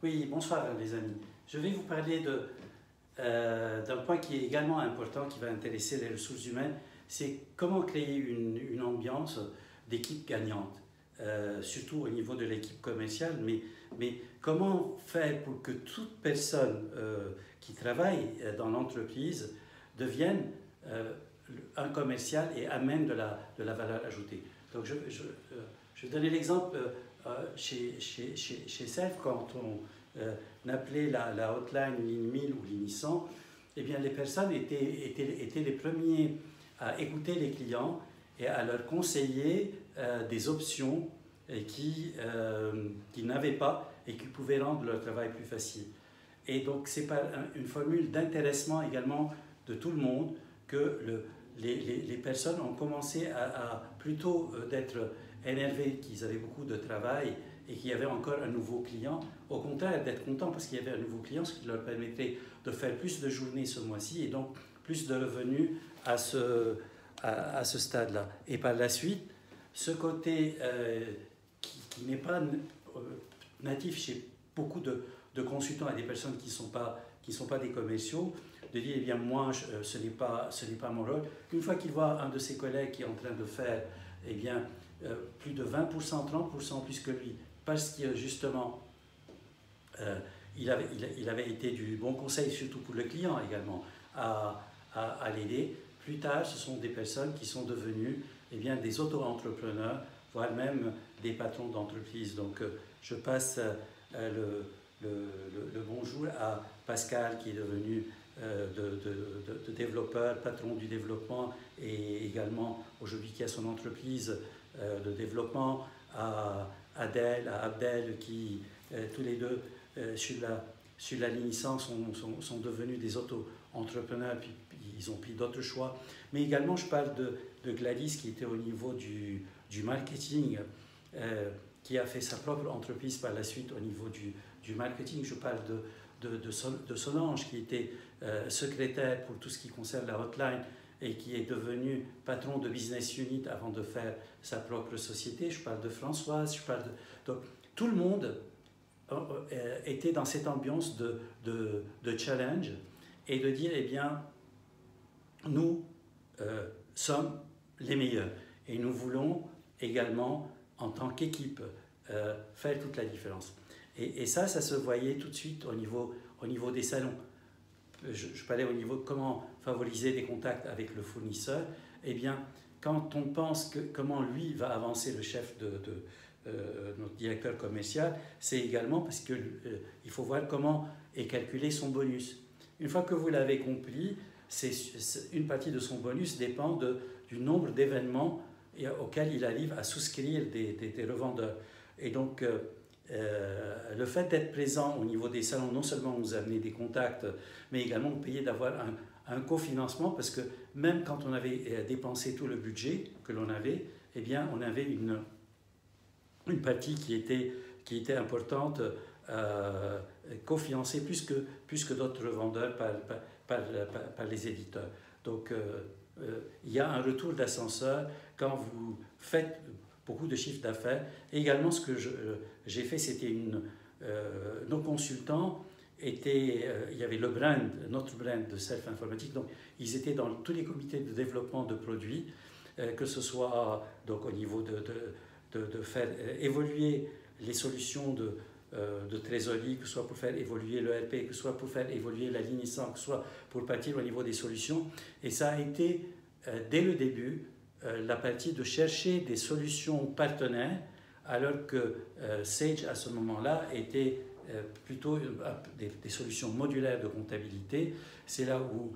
Oui, bonsoir les amis. Je vais vous parler d'un point qui est également important, qui va intéresser les ressources humaines, c'est comment créer une ambiance d'équipe gagnante, surtout au niveau de l'équipe commerciale, mais comment faire pour que toute personne qui travaille dans l'entreprise devienne un commercial et amène de la valeur ajoutée. Donc je vais donner l'exemple chez Self, quand on appelait la hotline ligne 1000 ou ligne 100, eh bien les personnes étaient les premiers à écouter les clients et à leur conseiller des options qui n'avaient pas et qui pouvaient rendre leur travail plus facile. Et donc c'est par une formule d'intéressement également de tout le monde que les personnes ont commencé à plutôt d'être énervées qu'ils avaient beaucoup de travail et qu'il y avait encore un nouveau client, au contraire d'être contents parce qu'il y avait un nouveau client, ce qui leur permettrait de faire plus de journées ce mois-ci et donc plus de revenus à ce stade-là. Et par la suite, ce côté qui n'est pas natif chez beaucoup de consultants et des personnes qui ne sont pas des commerciaux, de dire, eh bien, moi, ce n'est pas mon rôle. Une fois qu'il voit un de ses collègues qui est en train de faire, eh bien, plus de 20%, 30% plus que lui, parce que justement, il avait été du bon conseil, surtout pour le client également, à l'aider. Plus tard, ce sont des personnes qui sont devenues eh bien, des auto-entrepreneurs, voire même des patrons d'entreprise. Donc, je passe le bonjour à Pascal, qui est devenu de développeur, patron du développement, et également aujourd'hui qui a son entreprise de développement, à Adèle, à Abdel, qui tous les deux sur la ligne 100 sont devenus des auto-entrepreneurs, puis ils ont pris d'autres choix. Mais également, je parle de Gladys, qui était au niveau du marketing, qui a fait sa propre entreprise par la suite au niveau du marketing. Je parle de Solange, qui était secrétaire pour tout ce qui concerne la hotline et qui est devenu patron de business unit avant de faire sa propre société. Je parle de Françoise, donc tout le monde était dans cette ambiance de challenge et de dire, eh bien, nous sommes les meilleurs et nous voulons également, en tant qu'équipe, faire toute la différence. Et ça se voyait tout de suite au niveau des salons. Je parlais au niveau de comment favoriser des contacts avec le fournisseur. Eh bien, quand on pense comment lui va avancer, le chef de notre directeur commercial, c'est également parce qu'il faut voir comment est calculé son bonus. Une fois que vous l'avez compris, une partie de son bonus dépend du nombre d'événements auxquels il arrive à souscrire des revendeurs. Et donc, le fait d'être présent au niveau des salons, non seulement nous amener des contacts, mais également nous payer d'avoir un cofinancement, parce que même quand on avait dépensé tout le budget que l'on avait, eh bien, on avait une partie qui était importante, cofinancée plus que d'autres revendeurs par les éditeurs. Donc, il y a un retour d'ascenseur quand vous faites beaucoup de chiffres d'affaires. Et également, ce que j'ai fait, c'était nos consultants il y avait notre brand de Self Informatique, donc ils étaient dans tous les comités de développement de produits, que ce soit donc au niveau de faire évoluer les solutions de trésorerie, que ce soit pour faire évoluer l'ERP, que ce soit pour faire évoluer la ligne 100, que ce soit pour partir au niveau des solutions. Et ça a été, dès le début, la partie de chercher des solutions partenaires, alors que Sage, à ce moment-là, était plutôt des solutions modulaires de comptabilité. C'est là où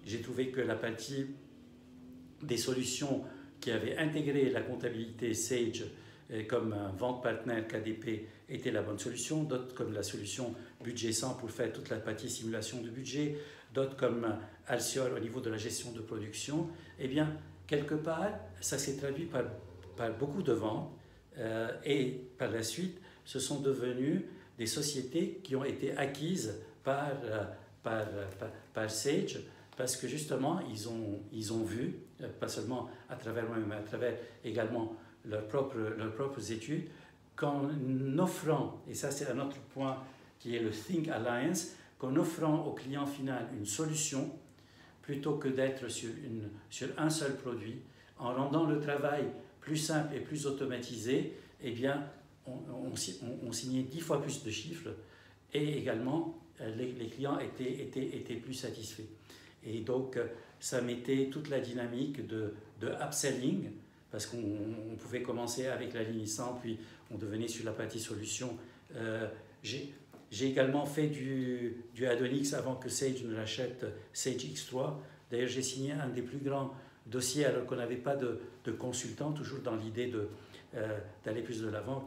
j'ai trouvé que la partie des solutions qui avaient intégré la comptabilité Sage comme vente partenaire KDP était la bonne solution, d'autres comme la solution Budget 100 pour faire toute la partie simulation de budget, d'autres comme Alcior au niveau de la gestion de production. Eh bien, quelque part, ça s'est traduit par beaucoup de ventes et par la suite, ce sont devenus des sociétés qui ont été acquises par Sage, parce que justement, ils ont vu, pas seulement à travers moi, mais à travers également leurs propres études, qu'en offrant, et ça c'est un autre point qui est le Think Alliance, qu'en offrant au client final une solution, plutôt que d'être sur un seul produit, en rendant le travail plus simple et plus automatisé, eh bien, on signait 10 fois plus de chiffres et également les clients étaient plus satisfaits. Et donc, ça mettait toute la dynamique de upselling, parce qu'on pouvait commencer avec la ligne 100, puis on devenait sur la partie solution. J'ai également fait du Add-on-X avant que Sage ne l'achète, Sage X3. D'ailleurs, j'ai signé un des plus grands dossiers alors qu'on n'avait pas de consultant, toujours dans l'idée d'aller plus de l'avant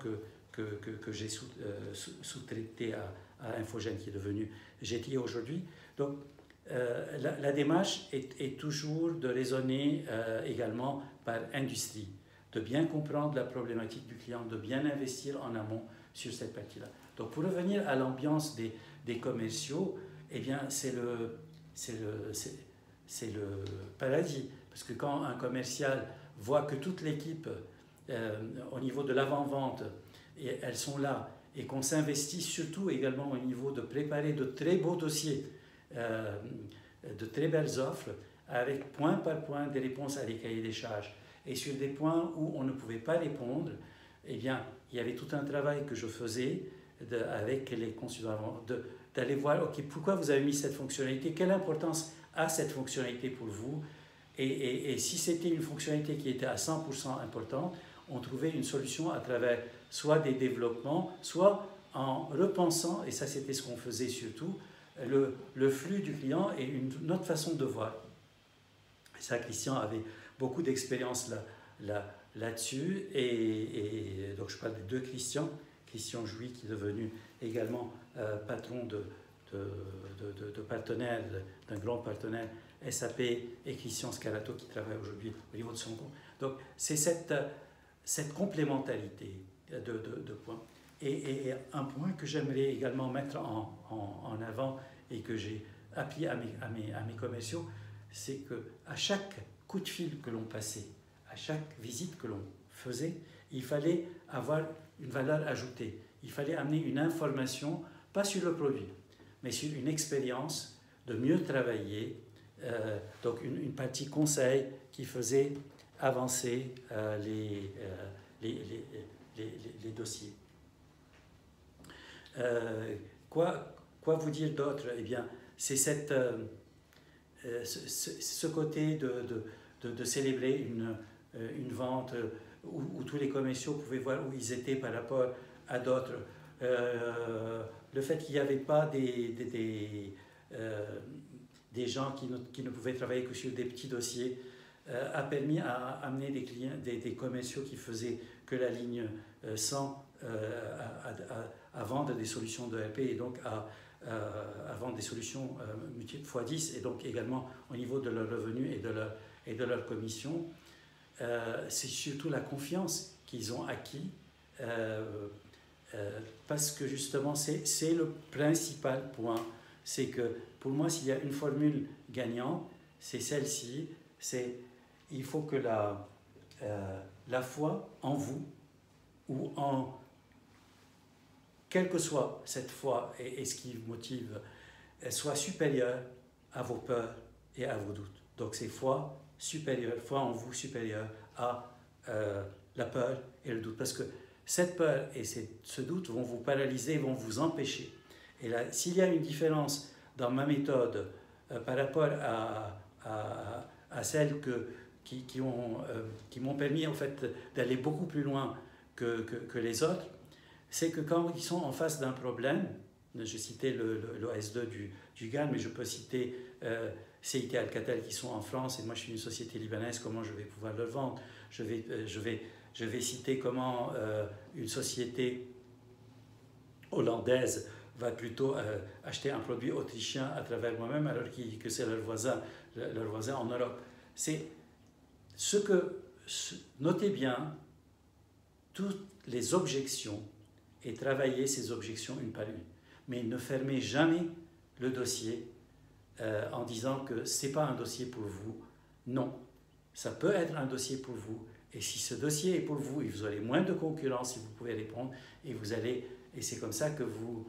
que j'ai sous-traité à Infogène, qui est devenu GTI aujourd'hui. Donc, la démarche est toujours de raisonner également par industrie, de bien comprendre la problématique du client, de bien investir en amont sur cette partie-là. Donc, pour revenir à l'ambiance des commerciaux, eh bien, c'est le paradis. Parce que quand un commercial voit que toute l'équipe, au niveau de l'avant-vente, elles sont là, et qu'on s'investit surtout également au niveau de préparer de très beaux dossiers, de très belles offres, avec point par point des réponses à des cahiers des charges. Et sur des points où on ne pouvait pas répondre, eh bien, il y avait tout un travail que je faisais avec les consultants, d'aller voir, ok, pourquoi vous avez mis cette fonctionnalité, quelle importance a cette fonctionnalité pour vous, et si c'était une fonctionnalité qui était à 100% importante, on trouvait une solution à travers soit des développements, soit en repensant, et ça c'était ce qu'on faisait surtout, le flux du client et une autre façon de voir. Et ça, Christian avait beaucoup d'expérience là-dessus, et donc je parle de deux Christian Jouy qui est devenu également patron de partenaire, d'un grand partenaire SAP, et Christian Scalato qui travaille aujourd'hui au niveau de son compte. Donc c'est cette complémentarité de points. Et un point que j'aimerais également mettre en avant et que j'ai appris à mes commerciaux, c'est qu'à chaque coup de fil que l'on passait, à chaque visite que l'on faisait, il fallait avoir une valeur ajoutée. Il fallait amener une information, pas sur le produit, mais sur une expérience de mieux travailler, donc une partie conseil qui faisait avancer les dossiers. Quoi vous dire d'autre? Eh bien, c'est ce côté de célébrer une vente où tous les commerciaux pouvaient voir où ils étaient par rapport à d'autres. Le fait qu'il n'y avait pas des gens qui ne pouvaient travailler que sur des petits dossiers a permis à amener des clients, des commerciaux qui faisaient que la ligne 100 à vendre des solutions de RP, et donc à vendre des solutions multiples x10, et donc également au niveau de leurs revenus et de leur commission. C'est surtout la confiance qu'ils ont acquis, parce que justement c'est le principal point. C'est que pour moi, s'il y a une formule gagnante, c'est celle-ci, il faut que la foi en vous, ou en quelle que soit cette foi et ce qui vous motive, soit supérieure à vos peurs et à vos doutes. Donc c'est foi en vous supérieure à la peur et le doute. Parce que cette peur et ce doute vont vous paralyser, vont vous empêcher. Et là, s'il y a une différence dans ma méthode par rapport à celles qui m'ont permis en fait d'aller beaucoup plus loin que les autres, c'est que quand ils sont en face d'un problème, je citais l'OS2 du GAN, mais je peux citer CIT Alcatel qui sont en France, et moi je suis une société libanaise, comment je vais pouvoir leur vendre? Je vais citer comment une société hollandaise va plutôt acheter un produit autrichien à travers moi-même, alors que c'est leur voisin en Europe. C'est ce que, notez bien, toutes les objections, et travaillez ces objections une par une. Mais ne fermez jamais le dossier en disant que ce n'est pas un dossier pour vous. Non, ça peut être un dossier pour vous, Et si ce dossier est pour vous, et vous aurez moins de concurrence si vous pouvez répondre, et c'est comme ça que vous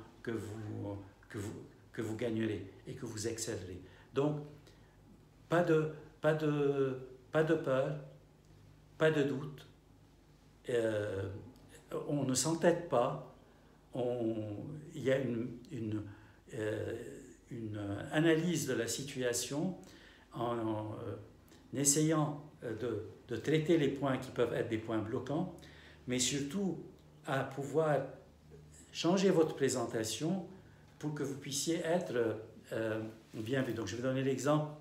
gagnerez et que vous excellerez. Donc, pas de peur, pas de doute, on ne s'entête pas, il y a une analyse de la situation en essayant de traiter les points qui peuvent être des points bloquants, mais surtout à pouvoir changer votre présentation pour que vous puissiez être bien vu. Donc je vais donner l'exemple.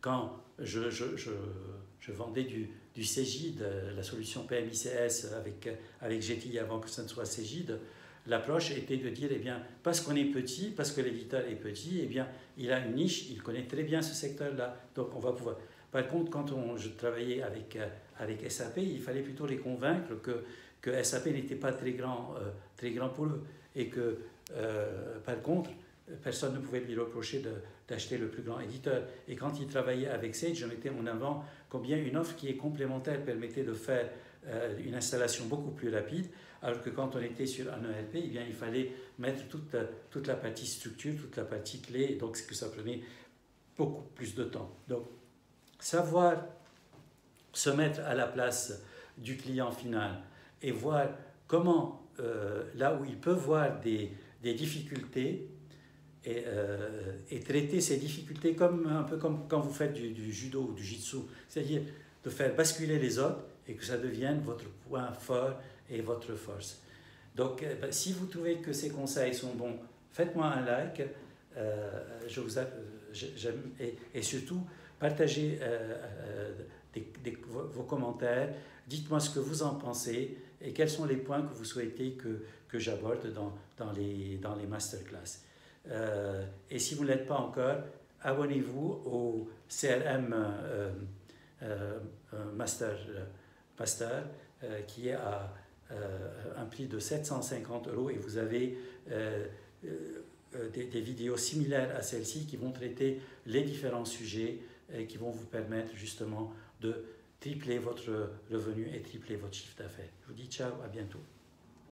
Quand je vendais du Cégide, la solution PMICS avec GTI avant que ce ne soit Cégide, l'approche était de dire, eh bien, parce qu'on est petit, parce que l'éditeur est petit, eh bien, il a une niche, il connaît très bien ce secteur-là, donc on va pouvoir... Par contre, quand je travaillais avec SAP, il fallait plutôt les convaincre que SAP n'était pas très grand pour eux, et que, par contre, personne ne pouvait lui reprocher d'acheter le plus grand éditeur. Et quand il travaillait avec Sage, je mettais en avant combien une offre qui est complémentaire permettait de faire une installation beaucoup plus rapide, alors que quand on était sur un ERP, eh bien, il fallait mettre toute la partie structure, toute la partie clé, donc ce que ça prenait beaucoup plus de temps. Donc, savoir se mettre à la place du client final et voir comment, là où il peut voir des difficultés, et traiter ces difficultés un peu comme quand vous faites du judo ou du jitsu, c'est-à-dire de faire basculer les autres et que ça devienne votre point fort et votre force. Donc, si vous trouvez que ces conseils sont bons, faites-moi un like, et surtout, partagez vos commentaires, dites-moi ce que vous en pensez et quels sont les points que vous souhaitez que j'aborde dans les masterclass. Et si vous ne l'êtes pas encore, abonnez-vous au CRM Master qui est à un prix de 750 € et vous avez des vidéos similaires à celle-ci qui vont traiter les différents sujets et qui vont vous permettre justement de tripler votre revenu et tripler votre chiffre d'affaires. Je vous dis ciao, à bientôt.